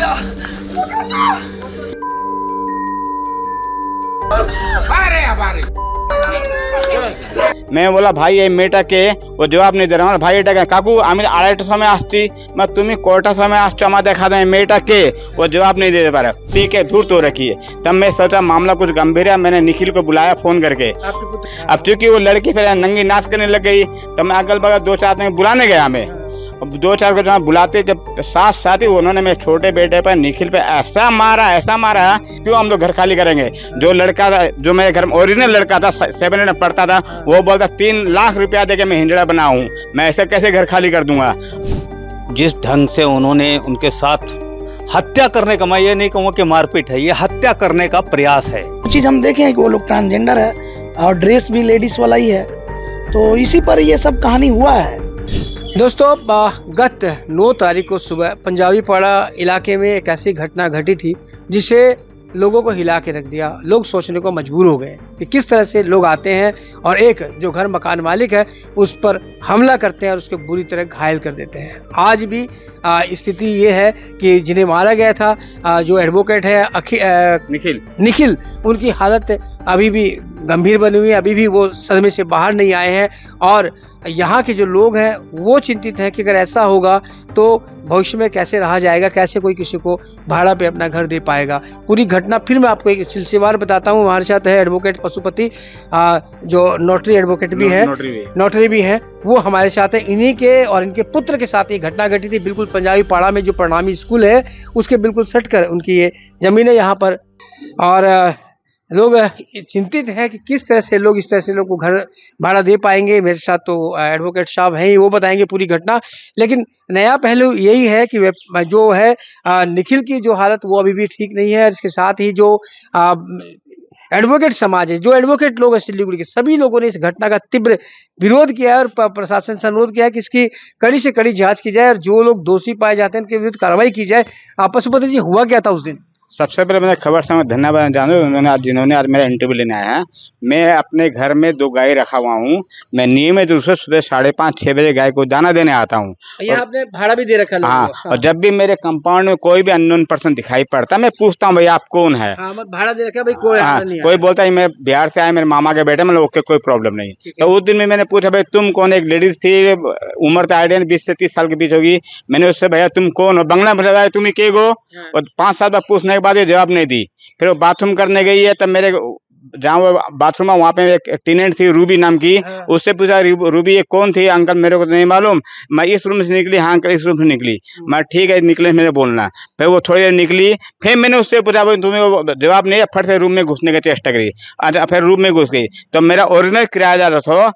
गया। मैं बोला भाई ये मेटा के वो जवाब नहीं दे रहा भाई এটা কাকু আমি 2:30টার সময় আসছি তুমি কোটার সময় আসছো আমার দেখা दें मेटा के वो जवाब नहीं दे पा रहा ठीक है दूर तो रखिए। तब मैं सोचा मामला कुछ गंभीर है, मैंने निखिल को बुलाया फोन करके। अब चूंकि वो लड़की फिर नंगी नाच करने लग गई तो मैं अगल बगल 2-4 आदमी बुलाने गया। मैं 2-4 को जहाँ बुलाते जब साथ ही उन्होंने मेरे छोटे बेटे पर निखिल पे ऐसा मारा क्यों हम लोग घर खाली करेंगे। जो लड़का था जो मेरे घर में ओरिजिनल लड़का था 7 में पढ़ता था वो बोलता 3 लाख रुपया दे के मैं हिंजड़ा बना हूँ, मैं ऐसे कैसे घर खाली कर दूंगा। जिस ढंग से उन्होंने उनके साथ हत्या करने का, मैं ये नहीं कहूँगा कि मारपीट है, ये हत्या करने का प्रयास है। चीज हम देखे हैं कि वो लोग ट्रांसजेंडर है और ड्रेस भी लेडीज वाला ही है, तो इसी पर ये सब कहानी हुआ है। दोस्तों गत 9 तारीख को सुबह पंजाबी पाड़ा इलाके में एक ऐसी घटना घटी थी जिसे लोगों को हिला के रख दिया। लोग सोचने को मजबूर हो गए कि किस तरह से लोग आते हैं और एक जो घर मकान मालिक है उस पर हमला करते हैं और उसको बुरी तरह घायल कर देते हैं। आज भी स्थिति ये है कि जिन्हें मारा गया था जो एडवोकेट है निखिल उनकी हालत अभी भी गंभीर बनी हुई है, अभी भी वो सदमे से बाहर नहीं आए हैं और यहाँ के जो लोग हैं वो चिंतित हैं कि अगर ऐसा होगा तो भविष्य में कैसे रहा जाएगा, कैसे कोई किसी को भाड़ा पे अपना घर दे पाएगा। पूरी घटना फिर मैं आपको एक सिलसिलेवार बताता हूँ। हमारे साथ है एडवोकेट पशुपति जो नोटरी एडवोकेट भी है, नोटरी भी है, वो हमारे साथ है। इन्हीं के और इनके पुत्र के साथ ये घटना घटी थी। बिल्कुल पंजाबी पाड़ा में जो प्रणामी स्कूल है उसके बिल्कुल सट कर उनकी ये जमीन है यहाँ पर, और लोग चिंतित हैं कि किस तरह से लोग इस तरह से लोग को घर भाड़ा दे पाएंगे। मेरे साथ तो एडवोकेट साहब हैं, वो बताएंगे पूरी घटना। लेकिन नया पहलू यही है कि जो है निखिल की जो हालत वो अभी भी ठीक नहीं है। इसके साथ ही जो एडवोकेट समाज है, जो एडवोकेट लोग हैं सिलीगुड़ी के, सभी लोगों ने इस घटना का तीव्र विरोध किया है और प्रशासन से अनुरोध किया है कि इसकी कड़ी से कड़ी जांच की जाए और जो लोग दोषी पाए जाते हैं उनके विरुद्ध कार्रवाई की जाए। पशुपति जी, हुआ क्या था उस दिन? सबसे पहले मैं खबर से धन्यवाद जानूँ जिन्होंने आज मेरा इंटरव्यू लेने आया है। मैं अपने घर में 2 गाय रखा हुआ हूँ। मैं नियमित रूप से सुबह 5:30-6 बजे गाय को दाना देने आता हूँ। यहाँ आपने भाड़ा भी दे रखा है? हाँ, और जब भी मेरे कंपाउंड में कोई भी अननोन पर्सन दिखाई पड़ता मैं पूछता हूँ भाई आप कौन है। भाड़ा दे रखा है भाई, कोई बोलता है मैं बिहार से आया, मेरे मामा के बेटे, मतलब ओके कोई प्रॉब्लम नहीं। तो उस दिन में मैंने पूछा भाई तुम कौन, एक लेडीज थी, उम्र तो आइडिया 20 से 30 साल के बीच होगी। मैंने उससे भैया तुम कौन हो, बंगला में बताया तुम के गो, और 5-7 बार पूछने के बाद ये जवाब नहीं दी। फिर वो बाथरूम करने गई है, तब मेरे जहाँ वो बाथरूम है वहाँ पे एक टेनेंट थी रूबी नाम की, उससे पूछा रूबी ये कौन थी, अंकल मेरे को नहीं मालूम, मैं इस रूम से निकली। हाँ अंकल इस रूम से निकली। मैं ठीक है निकले मेरे बोलना। फिर वो थोड़ी देर निकली, फिर मैंने उससे पूछा तुम्हें वो जवाब नहीं है, फट से रूम में घुसने की चेष्टा करी। अच्छा फिर रूम में घुस गई तो मेरा ओरिजिनल किराएदार था,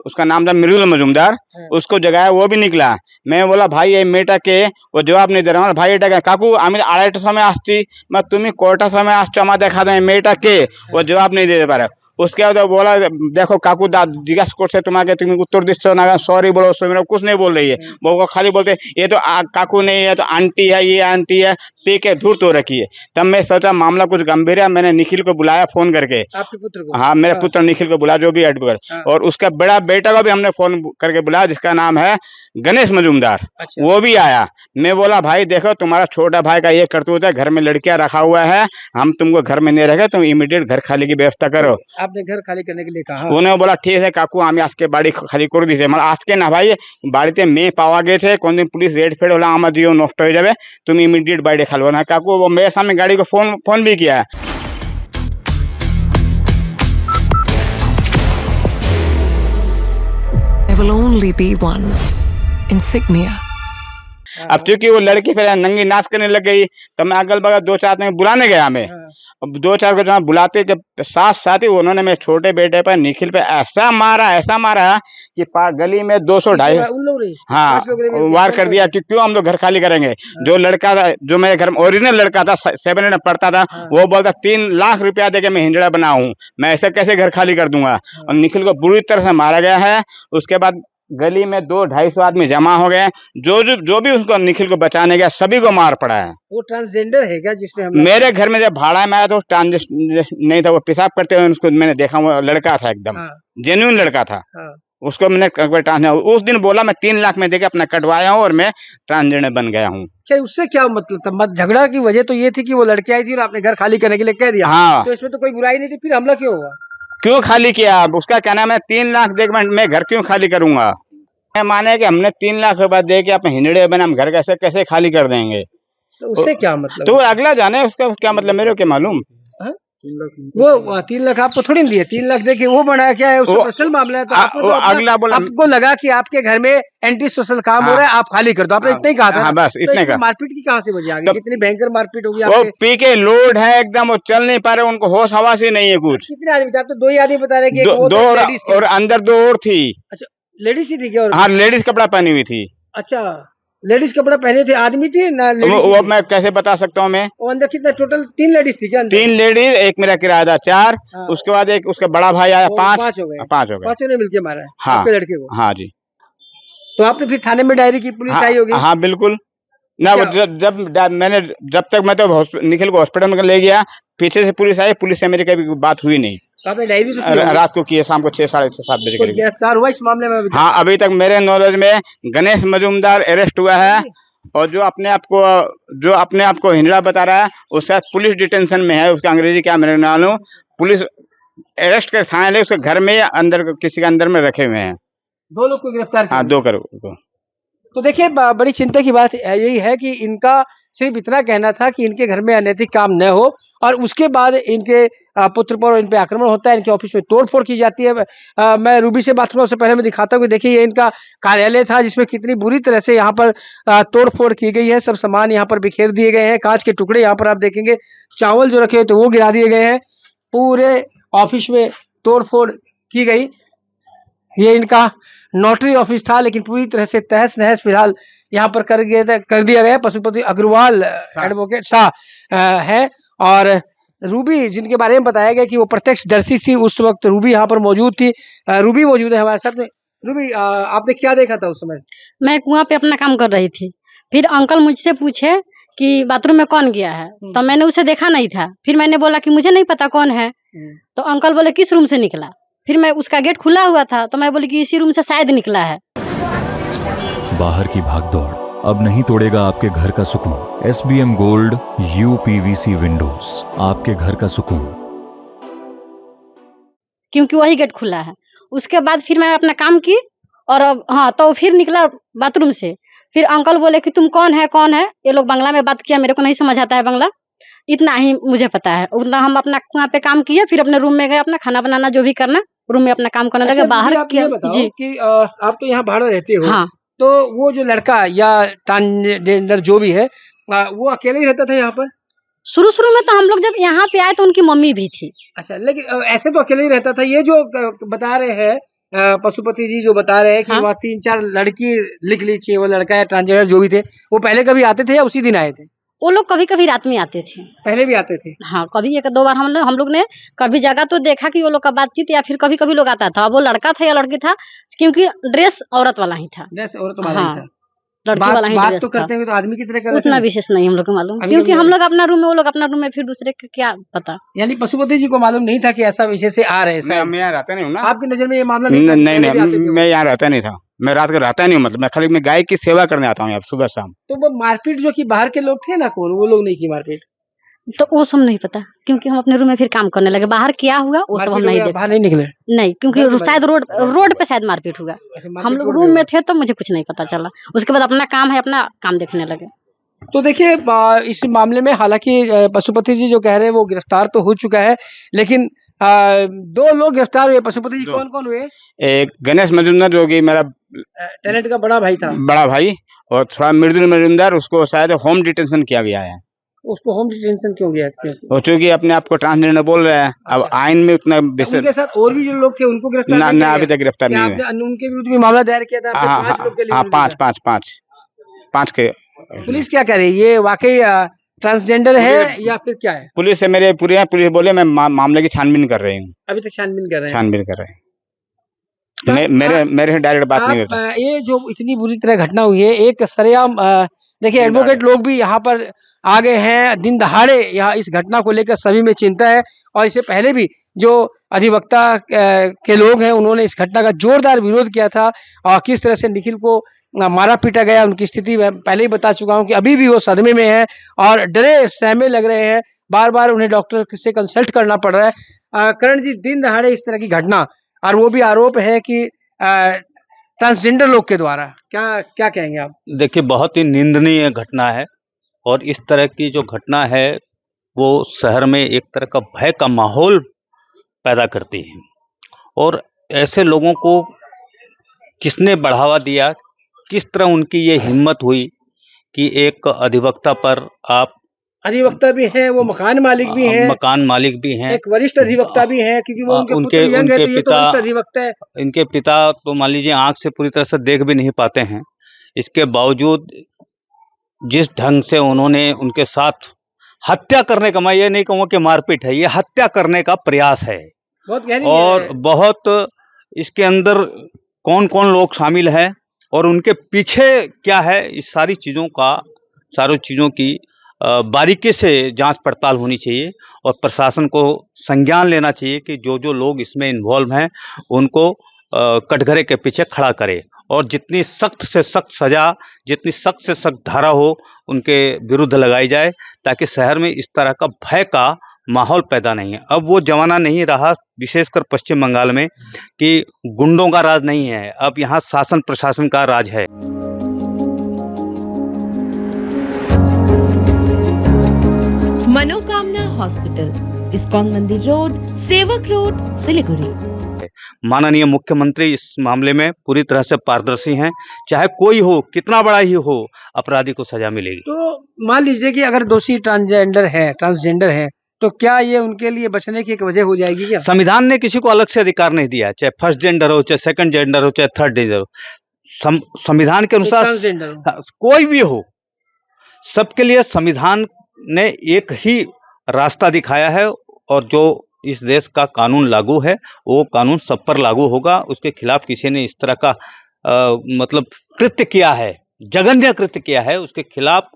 उसका नाम था मृदुल मजूमदार, उसको जगाया वो भी निकला। मैं बोला भाई ये मेटा के वो जवाब नहीं दे रहा भाई এটা কাকু আমি 2:30টার সময় আসছি তুমি কোটার সময় আসছো আমার দেখা দেं मेटा के वो जवाब नहीं दे पा रहा। उसके बाद बोला देखो काकू जिज्ञास करते तुम्हारे तुम उत्तर दिश ना सॉरी बोलो, मेरा कुछ नहीं बोल रही है। वो खाली बोलते ये तो काकू नहीं है तो आंटी है, ये आंटी है, पी के दूर तो रखिए। तब मैं सोचा मामला कुछ गंभीर है, मैंने निखिल को बुलाया फोन करके। आपके पुत्र को? हाँ मेरे पुत्र निखिल को बुलाया, जो भी एडवोकेट, और उसका बड़ा बेटा को भी हमने फोन करके बुलाया जिसका नाम है गणेश मजूमदार। अच्छा। वो भी आया। मैं बोला भाई देखो तुम्हारा छोटा भाई का ये करतूत है, घर में लड़कियां रखा हुआ है, हम तुमको घर में नहीं रखे, तुम इमीडिएट घर खाली की व्यवस्था करो। आपने घर खाली करने के लिए कहा? उन्होंने बोला ठीक है काकू আমি আজকে বাড়ি খালি করে দিয়েছে। মানে আজকে না ভাই, বাড়িতে মেয়ে পাওয়া গেছে, কোনদিন পুলিশ রেড ফেড হলে আমার জীবন নষ্ট হয়ে যাবে, তুমি ইমিডিয়েট বাইরে খালবো না। কাকু वो मेरे सामने गाड़ी को फोन भी किया। There will only be one insignia. अब चूंकि वो लड़की फिर नंगी नाच करने लग गई तो मैं अगल बगल 2-4 आदमी बुलाने गया। मैं 2-4 को जहाँ बुलाते जब साथ ही उन्होंने मेरे छोटे बेटे पर निखिल पे ऐसा मारा कि गली में 200-250 हाँ वार कर दिया कि क्यों हम लोग घर खाली करेंगे। जो लड़का था जो मेरे घर में ओरिजिनल लड़का था 7 में पढ़ता था वो बोलता 3 लाख रुपया दे के मैं हिंजड़ा बना हूँ, मैं ऐसे कैसे घर खाली कर दूंगा। और निखिल को बुरी तरह से मारा गया है। उसके बाद गली में 200-250 आदमी जमा हो गए। जो भी उसको निखिल को बचाने गया सभी को मार पड़ा है। वो ट्रांसजेंडर है क्या जिसने मेरे घर में जब भाड़ा में आया तो ट्रांसजेंडर नहीं था, वो पेशाब करते हुए उसको मैंने देखा, वो लड़का था एकदम जेन्युइन लड़का था। उसको मैंने ट्रांसजेंडर उस दिन बोला मैं 3 लाख में देके अपना कटवाया हूँ और मैं ट्रांसजेंडर बन गया हूँ। क्या उससे क्या मतलब था? झगड़ा की वजह तो ये थी कि वो लड़की आई थी और आपने घर खाली करने के लिए कह दिया। हाँ। तो इसमें तो कोई बुराई नहीं थी, फिर हमला क्यों हुआ? क्यों खाली किया? आप उसका कहना है मैं 3 लाख दे के मैं घर क्यों खाली करूंगा? मैं माने कि हमने 3 लाख रुपए दे के अपने हिंडे बने, हम घर कैसे कैसे खाली कर देंगे? तो उससे क्या मतलब? तो अगला जाने उसका क्या मतलब, मेरे को क्या मालूम। वो 3 लाख आपको थोड़ी ना दिए, 3 लाख देके वो बनाया क्या है? उसका पर्सनल मामला है। तो आपको तो अगला बोला आपको लगा कि आपके घर में एंटी सोशल काम हो रहा है, आप खाली कर दो, आपने इतना ही कहा था। हाँ, बस इतने का। मारपीट की कहाँ से वजह आ गई? कितनी भयंकर मारपीट होगी वो आपके? पी के लोड है एकदम, वो चल नहीं पा रहे, उनको होश हवास ही नहीं है कुछ। कितने आदमी थे? आप तो 2 ही आदमी बता रहे कि दो और अंदर 2 और थी। अच्छा, लेडीज ही थी क्या? हाँ, लेडीज कपड़ा पहनी हुई थी। अच्छा, लेडीज कपड़ा पहने थे, आदमी थी ना? वो मैं कैसे बता सकता हूँ मैं? वो अंदर कितना टोटल 3 लेडीज थी क्या? 3 लेडीज, एक मेरा किराएदार 4, हाँ। उसके बाद एक उसका बड़ा भाई आया 5 हो गए। 5 हो गए। पांचों ने मिलके मारा है हाँ। आपके लड़के को? हाँ जी। तो आपने फिर थाने में डायरी की, पुलिस आई होगी? हाँ बिल्कुल ना। वो जब तक मैं तो निखिल को हॉस्पिटल में ले गया, पीछे से पुलिस आई, पुलिस से मेरी कभी बात हुई नहीं। तो आपने डायरी तो की होगी? रात को किए, शाम को 6 साढ़े 6 7 बजे कोई करीब। गिरफ्तार हुआ इस मामले में? हाँ, अभी तक मेरे नॉलेज में गणेश मजूमदार अरेस्ट हुआ है, और जो अपने आप को हिंडा बता रहा है वो शायद पुलिस डिटेंशन में है। उसका अंग्रेजी क्या मेरे नाम, पुलिस अरेस्ट कर थाने ले, उसके घर में या अंदर किसी के अंदर में रखे हुए हैं। 2 लोग को गिरफ्तार किया? हाँ, 2 करोड़। तो देखिए, बड़ी चिंता की बात यही है कि इनका सिर्फ इतना कहना था कि इनके घर में अनैतिक काम न हो, और उसके बाद इनके पुत्र पर इन पे आक्रमण होता है, इनके ऑफिस में तोड़फोड़ की जाती है। मैं रूबी से बात करूँ उससे पहले मैं दिखाता हूँ कि देखिए ये इनका कार्यालय था, जिसमें कितनी बुरी तरह से यहाँ पर तोड़फोड़ की गई है। सब सामान यहाँ पर बिखेर दिए गए हैं, कांच के टुकड़े यहाँ पर आप देखेंगे, चावल जो रखे हुए थे वो गिरा दिए गए हैं, पूरे ऑफिस में तोड़फोड़ की गई। ये इनका नोटरी ऑफिस था, लेकिन पूरी तरह से तहस नहस फिलहाल यहाँ पर कर दिया गया। पशुपति अग्रवाल एडवोकेट शाह है, और रूबी जिनके बारे में बताया गया कि वो प्रत्यक्षदर्शी थी, उस वक्त रूबी यहाँ पर मौजूद थी। रूबी मौजूद है हमारे साथ में। रूबी, आपने क्या देखा था उस समय? मैं कुआं पे अपना काम कर रही थी, फिर अंकल मुझसे पूछे कि बाथरूम में कौन गया है, तो मैंने उसे देखा नहीं था। फिर मैंने बोला कि मुझे नहीं पता कौन है, तो अंकल बोले किस रूम से निकला। फिर मैं, उसका गेट खुला हुआ था, तो मैं बोली कि इसी रूम से शायद निकला है। बाहर की भागदौड़ अब नहीं तोड़ेगा आपके घर का सुकून। SBM गोल्ड UPVC विंडोज, आपके घर का सुकून। क्योंकि वही गेट खुला है। उसके बाद फिर मैं अपना काम की, और अब हाँ, तो फिर निकला बाथरूम से। फिर अंकल बोले कि तुम कौन है कौन है। ये लोग बांग्ला में बात किया, मेरे को नहीं समझ आता है बांग्ला, इतना ही मुझे पता है। उतना हम अपना वहाँ पे काम किए, फिर अपने रूम में गए, अपना खाना बनाना जो भी करना, रूम में अपना काम करने लगे। बाहर किया जी कि आप तो यहाँ भाड़ा रहते हो। हाँ। तो वो जो लड़का या ट्रांसजेंडर जो भी है, वो अकेले ही रहता था यहाँ पर? शुरू में तो हम लोग जब यहाँ पे आए तो उनकी मम्मी भी थी। अच्छा, लेकिन ऐसे तो अकेले ही रहता था। ये जो बता रहे हैं पशुपति जी, जो बता रहे हैं कि वहाँ 3-4 लड़की लिख लीजिए, वो लड़का या ट्रांसजेंडर जो भी थे, वो पहले कभी आते थे या उसी दिन आए थे? वो लोग कभी कभी रात में आते थे। पहले भी आते थे? हाँ, कभी 1-2 बार हम लोग ने कभी जगह तो देखा कि वो लोग का बातचीत, या फिर कभी लोग आता था। वो लड़का था या लड़की था, क्योंकि ड्रेस औरत वाला ही था। ड्रेस औरत वाला ही था। लड़की वाला ही बात ड्रेस तो करते हैं तो आदमी की तरह करते उतना विशेष नहीं हम लोग को मालूम, क्योंकि हम लोग अपना रूम में, वो लोग अपना रूम में, फिर दूसरे का क्या पता। यानी पशुपति जी को मालूम नहीं था कि ऐसा विषय से आ रहे हैं? मैं यहाँ रहता नहीं हूँ ना। आपकी नजर में ये मामला नहीं, मैं यहाँ रहता नहीं था। मैं रात को रहता नहीं हूँ, मतलब मैं खाली मैं गाय की सेवा करने आता हूँ यहाँ सुबह शाम। तो वो मारपीट जो कि बाहर के लोग थे ना, कौन वो लोग नहीं की मारपीट? तो वो सब नहीं पता, क्योंकि हम अपने रूम में फिर काम करने लगे। बाहर क्या हुआ वो सब हम नहीं देखे, बाहर नहीं निकले। नहीं, क्योंकि शायद रोड पे शायद मारपीट हुआ। हम लोग रूम में थे तो मुझे कुछ नहीं पता चला। उसके बाद अपना काम है, अपना काम देखने लगे। तो देखिए, इस मामले में हालांकि पशुपति जी जो कह रहे हैं वो गिरफ्तार तो हो चुका है, लेकिन 2 लोग गिरफ्तार हुए। पशुपति जी कौन कौन हुए? एक गणेश मजूमदार जो कि मेरा टैलेंट का बड़ा भाई था, बड़ा भाई, और थोड़ा मृदुल मजूमदार, उसको शायद होम डिटेंशन किया गया है। उसको होम डिटेंशन क्यों गया? वो चूंकि अपने आप को ट्रांसजेंडर बोल रहे हैं। अब आइन में उतना उनके साथ और भी जो लोग थे उनको गिरफ्तार नहीं ना, अभी तक गिरफ्तार नहीं हुए। उनके विरुद्ध भी मामला दायर किया था? 5 लोग के लिए? 5 के। पुलिस क्या कह रही है, ये वाकई ट्रांसजेंडर है या फिर क्या है? पुलिस से मेरे पुलिस बोले मैं मामले की छानबीन कर रही हूँ। अभी तक छानबीन कर रहे हैं? छानबीन कर रहे हैं। मेरे से डायरेक्ट बात नहीं होती। ये जो इतनी बुरी तरह घटना हुई है, एक सरेआम देखिए एडवोकेट लोग भी यहाँ पर आ गए हैं दिन दहाड़े। यहाँ इस घटना को लेकर सभी में चिंता है, और इससे पहले भी जो अधिवक्ता के लोग हैं उन्होंने इस घटना का जोरदार विरोध किया था और किस तरह से निखिल को मारा पीटा गया। उनकी स्थिति मैं पहले ही बता चुका हूं कि अभी भी वो सदमे में है और डरे सहमे लग रहे हैं, बार बार उन्हें डॉक्टर से कंसल्ट करना पड़ रहा है। करण जी, दिन दहाड़े इस तरह की घटना और वो भी आरोप है कि ट्रांसजेंडर लोग के द्वारा, क्या क्या कहेंगे आप? देखिए, बहुत ही निंदनीय घटना है और इस तरह की जो घटना है वो शहर में एक तरह का भय का माहौल पैदा करती है और ऐसे लोगों को किसने बढ़ावा दिया, किस तरह उनकी ये हिम्मत हुई कि एक अधिवक्ता पर आप, अधिवक्ता भी हैं, वो मकान मालिक भी हैं, मकान मालिक भी हैं, एक वरिष्ठ अधिवक्ता भी हैं, क्योंकि वो उनके पुत्र यंग है, तो ये तो वरिष्ठ अधिवक्ता है। इनके पिता तो मान लीजिए आंख से पूरी तरह से देख भी नहीं पाते हैं, इसके बावजूद जिस ढंग से उन्होंने उनके साथ हत्या करने का, मैं ये नहीं कहूँगा कि मारपीट है, ये हत्या करने का प्रयास है। बहुत गहरी और है। बहुत इसके अंदर कौन कौन लोग शामिल हैं और उनके पीछे क्या है, इस सारी चीज़ों की बारीकी से जांच पड़ताल होनी चाहिए और प्रशासन को संज्ञान लेना चाहिए कि जो जो लोग इसमें इन्वॉल्व हैं उनको कटघरे के पीछे खड़ा करे और जितनी सख्त से सख्त सज़ा, जितनी सख्त से सख्त धारा हो उनके विरुद्ध लगाई जाए, ताकि शहर में इस तरह का भय का माहौल पैदा नहीं है। अब वो जमाना नहीं रहा, विशेषकर पश्चिम बंगाल में, कि गुंडों का राज नहीं है, अब यहाँ शासन प्रशासन का राज है। मनोकामना हॉस्पिटल, इस्कॉन मंदिर रोड, सेवक रोड, सिलीगुड़ी। माननीय मुख्यमंत्री इस मामले में पूरी तरह से पारदर्शी हैं, चाहे कोई हो, कितना बड़ा ही हो, अपराधी को सजा मिलेगी। तो मान लीजिए कि अगर दोषी ट्रांसजेंडर है तो क्या ये उनके लिए बचने की एक वजह हो जाएगी क्या? संविधान ने किसी को अलग से अधिकार नहीं दिया, चाहे फर्स्ट जेंडर हो, चाहे सेकंड जेंडर हो, चाहे थर्ड जेंडर हो। संविधान के अनुसार कोई भी हो, सबके लिए संविधान ने एक ही रास्ता दिखाया है और जो इस देश का कानून लागू है वो कानून सब पर लागू होगा। उसके खिलाफ किसी ने इस तरह का मतलब कृत्य किया है, जघन्य कृत्य किया है, उसके खिलाफ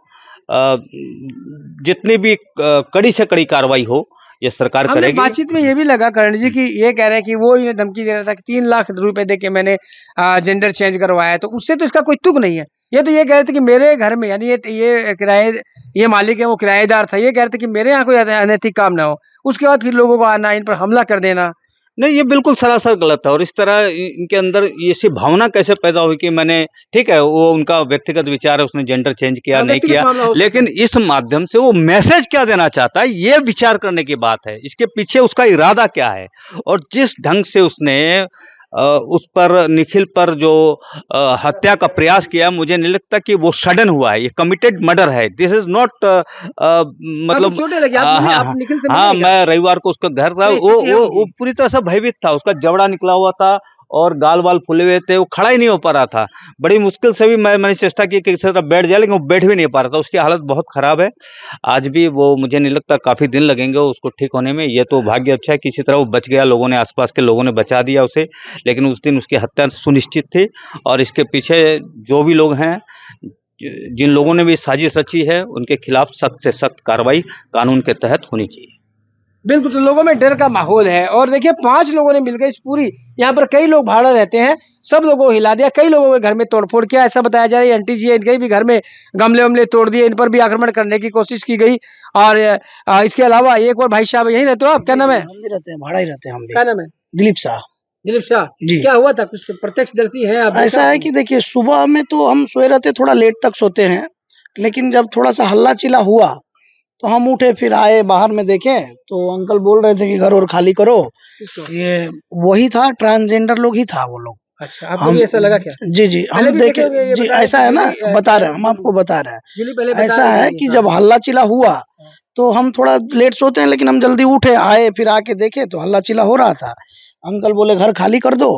जितनी भी कड़ी से कड़ी कार्रवाई हो ये सरकार करेगी। बातचीत में ये भी लगा करण जी कि ये कह रहे हैं कि वो इन्हें धमकी दे रहा था कि 3 लाख रुपए दे के मैंने जेंडर चेंज करवाया, तो उससे तो इसका कोई तुक नहीं है। ये तो ये कह रहे थे कि मेरे घर में, यानी ये मालिक है, वो किराएदार था, ये कह रहे थे कि मेरे यहाँ कोई अनैतिक काम ना हो, उसके बाद फिर लोगों को आना, इन पर हमला कर देना। नहीं, ये बिल्कुल सरासर गलत है और इस तरह इनके अंदर ऐसी भावना कैसे पैदा हुई कि मैंने, ठीक है वो उनका व्यक्तिगत विचार है, उसने जेंडर चेंज किया नहीं किया, लेकिन इस माध्यम से वो मैसेज क्या देना चाहता है ये विचार करने की बात है, इसके पीछे उसका इरादा क्या है। और जिस ढंग से उसने उस पर, निखिल पर जो हत्या का प्रयास किया, मुझे नहीं लगता कि वो सडन हुआ है, ये कमिटेड मर्डर है। दिस इज नॉट मतलब हाँ, मैं रविवार को उसका घर था, वो पूरी तरह से भयभीत था, उसका जबड़ा निकला हुआ था और गाल वाल फूले हुए थे, वो खड़ा ही नहीं हो पा रहा था। बड़ी मुश्किल से भी मैंने चेष्टा की कि किसी तरह बैठ जाए, लेकिन वो बैठ भी नहीं पा रहा था, उसकी हालत बहुत खराब है। आज भी वो, मुझे नहीं लगता काफ़ी दिन लगेंगे उसको ठीक होने में। ये तो भाग्य अच्छा है किसी तरह वो बच गया, लोगों ने, आसपास के लोगों ने बचा दिया उसे, लेकिन उस दिन उसकी हत्या सुनिश्चित थी। और इसके पीछे जो भी लोग हैं, जिन लोगों ने भी साजिश रची है, उनके खिलाफ सख्त से सख्त कार्रवाई कानून के तहत होनी चाहिए। बिल्कुल, तो लोगों में डर का माहौल है। और देखिए 5 लोगों ने मिलकर इस पूरी, यहाँ पर कई लोग भाड़ा रहते हैं, सब लोगों को हिला दिया, कई लोगों के घर में तोड़फोड़ किया, ऐसा बताया जा रहा है। आंटी जी है, इनके भी घर में गमले वमले तोड़ दिए, इन पर भी आक्रमण करने की कोशिश की गई। और इसके अलावा एक और भाई साहब यहीं रहते हो आप, क्या नाम है? हम भी रहते हैं, भाड़ा ही रहते हैं हम भी। क्या नाम है? दिलीप शाह। दिलीप शाह जी। क्या हुआ था, कुछ प्रत्यक्षदर्शी है आप? ऐसा है कि देखिए, सुबह में तो हम सोए रहते, थोड़ा लेट तक सोते हैं, लेकिन जब थोड़ा सा हल्ला चिल्ला हुआ तो हम उठे, फिर आए, बाहर में देखे तो अंकल बोल रहे थे कि घर और खाली करो। ये वही था, ट्रांसजेंडर लोग ही था वो लोग। अच्छा, आपको भी ऐसा लगा क्या? जी हम देखे जी, ऐसा है ना, बता रहे हैं हम आपको, बता रहे हैं ऐसा है कि जब हल्ला चिल्ला हुआ तो हम थोड़ा लेट सोते हैं, लेकिन हम जल्दी उठे, आए, फिर आके देखे तो हल्ला चिल्ला हो रहा था। अंकल बोले घर खाली कर दो,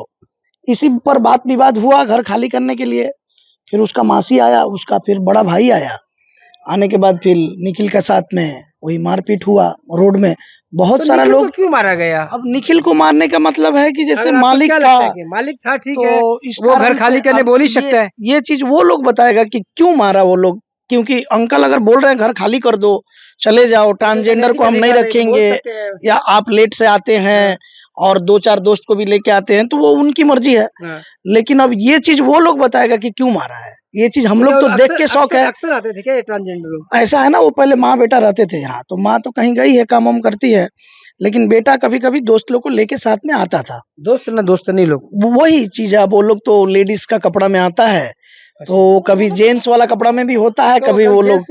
इसी पर बात विवाद हुआ घर खाली करने के लिए। फिर उसका मासी आया, उसका फिर बड़ा भाई आया, आने के बाद फिर निखिल के साथ में वही मारपीट हुआ रोड में। बहुत तो सारा लोग, क्यों मारा गया? अब निखिल को मारने का मतलब है कि जैसे मालिक था, ठीक तो है, इस वो घर खाली करने बोल ही सकता है। ये चीज वो लोग बताएगा कि क्यों मारा वो लोग, क्योंकि अंकल अगर बोल रहे हैं घर खाली कर दो, चले जाओ, ट्रांसजेंडर को हम नहीं रखेंगे, या आप लेट से आते हैं और 2-4 दोस्त को भी लेके आते हैं, तो वो उनकी मर्जी है। लेकिन अब ये चीज वो लोग बताएगा कि क्यों मारा है, ये चीज हम लोग तो देख के शौक है। अक्सर आते थे क्या ये ट्रांसजेंडर लोग? ऐसा है ना, वो पहले माँ बेटा रहते थे यहाँ, तो माँ तो कहीं गई है, काम वाम करती है, लेकिन बेटा कभी कभी दोस्त लोग को लेके साथ में आता था। दोस्त नहीं लोग, वही चीज है, अब वो लोग तो लेडीज का कपड़ा में आता है, तो कभी जेंट्स वाला कपड़ा में भी होता है, कभी वो लोग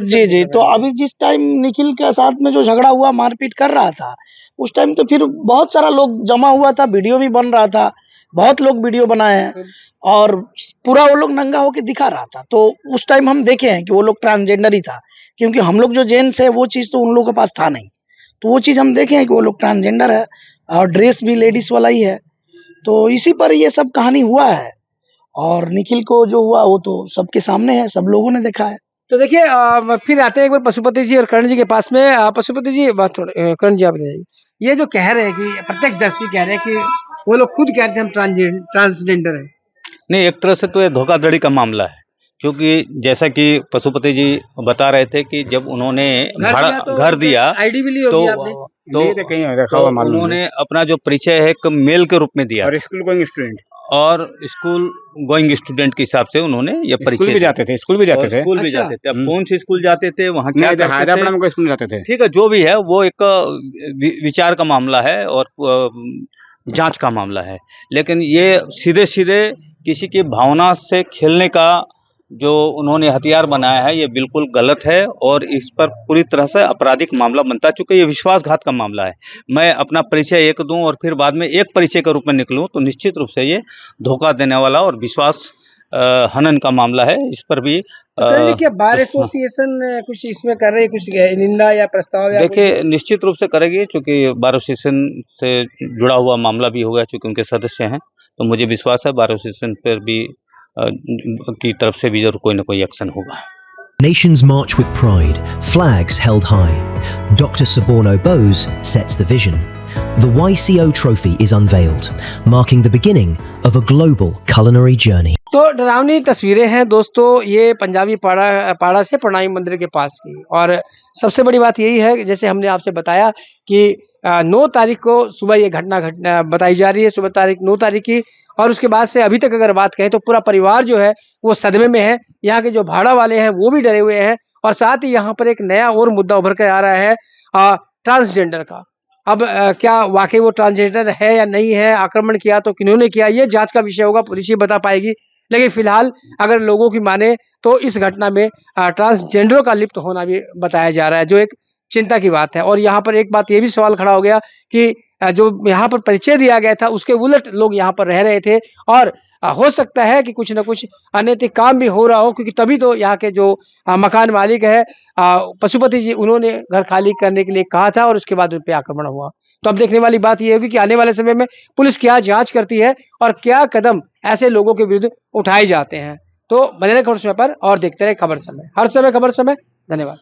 जी जी। तो अभी जिस टाइम निखिल के साथ में जो झगड़ा हुआ, मारपीट कर रहा था, उस टाइम तो फिर बहुत सारा लोग जमा हुआ था, वीडियो भी बन रहा था, बहुत लोग वीडियो बनाए हैं और पूरा वो लोग नंगा होके दिखा रहा था। तो उस टाइम हम देखे हैं कि वो लोग ट्रांसजेंडर ही था, क्योंकि हम लोग जो जेंट्स है वो चीज तो उन लोगों के पास था नहीं, तो वो चीज हम देखे हैं कि वो लोग ट्रांसजेंडर है और ड्रेस भी लेडीज वाला ही है। तो इसी पर ये सब कहानी हुआ है, और निखिल को जो हुआ वो तो सबके सामने है, सब लोगों ने देखा है। तो देखिए फिर आते हैं एक बार पशुपति जी और कर्ण जी के पास में। पशुपति जी बात थोड़ा, कर्ण जी आप बताइए, ये जो कह रहे हैं कि प्रत्यक्षदर्शी कह रहे हैं कि वो लोग खुद कह रहे थे हम ट्रांसजेंडर है। नहीं, एक तरह से तो ये धोखाधड़ी का मामला है, क्योंकि जैसा कि पशुपति जी बता रहे थे कि जब उन्होंने घर दिया आईडी भी ली होगी आपने, तो कहीं रखा हुआ मालूम उन्होंने अपना जो परिचय है एक मेल के रूप में दिया, और स्कूल गोइंग स्टूडेंट, और स्कूल गोइंग स्टूडेंट के हिसाब से उन्होंने ये परिचय स्कूल भी जाते थे, स्कूल भी जाते थे, स्कूल भी जाते थे। अब कौन सी स्कूल जाते थे, वहाँ क्या करते थे, हैदराबाद में कोई स्कूल जाते थे, ठीक है, जो भी है वो एक विचार का मामला है और जांच का मामला है। लेकिन ये सीधे सीधे किसी की भावना से खेलने का जो उन्होंने हथियार बनाया है, ये बिल्कुल गलत है और इस पर पूरी तरह से आपराधिक मामला बनता है, चूंकि ये विश्वासघात का मामला है। मैं अपना परिचय एक दूं और फिर बाद में एक परिचय के रूप में निकलूं, तो निश्चित रूप से ये धोखा देने वाला और विश्वास हनन का मामला है। इस पर भी क्या बार एसोसिएशन कुछ इसमें कर रही है, कुछ निंदा या प्रस्ताव? देखिए, निश्चित रूप से करेगी, चूंकि बार एसोसिएशन से जुड़ा हुआ मामला भी होगा, चूंकि उनके सदस्य हैं, तो मुझे विश्वास है बार एसोसिएशन पर भी की तरफ से भी जरूर कोई ना कोई एक्शन होगा। Nations march with pride, flags held high. Dr. Suborno Bose sets the vision. The YCO trophy is unveiled, marking the beginning of a global culinary journey. तो डरावनी तस्वीरें हैं दोस्तों, ये पंजाबी पाड़ा से प्रणामी मंदिर के पास की। और सबसे बड़ी बात यही है कि जैसे हमने आपसे बताया कि 9 तारीख को सुबह ये घटना बताई जा रही है, सुबह 9 तारीख की, और उसके बाद से अभी तक अगर बात कहें तो पूरा परिवार जो है वो सदमे में है। यहाँ के जो भाड़ा वाले हैं वो भी डरे हुए हैं, और साथ ही यहाँ पर एक नया और मुद्दा उभर कर आ रहा है ट्रांसजेंडर का। अब क्या वाकई वो ट्रांसजेंडर है या नहीं है, आक्रमण किया तो किन्होंने किया, ये जांच का विषय होगा, पुलिस ही बता पाएगी। लेकिन फिलहाल अगर लोगों की माने तो इस घटना में ट्रांसजेंडरों का लिप्त होना भी बताया जा रहा है, जो एक चिंता की बात है। और यहाँ पर एक बात ये भी सवाल खड़ा हो गया कि जो यहाँ पर परिचय दिया गया था उसके उलट लोग यहाँ पर रह रहे थे, और हो सकता है कि कुछ न कुछ अनैतिक काम भी हो रहा हो, क्योंकि तभी तो यहाँ के जो मकान मालिक है पशुपति जी, उन्होंने घर खाली करने के लिए कहा था और उसके बाद उन पर आक्रमण हुआ। तो अब देखने वाली बात यह होगी कि आने वाले समय में पुलिस क्या जांच करती है और क्या कदम ऐसे लोगों के विरुद्ध उठाए जाते हैं। तो बने रहे खबर समय पर और देखते रहे खबर समय, हर समय खबर समय। धन्यवाद।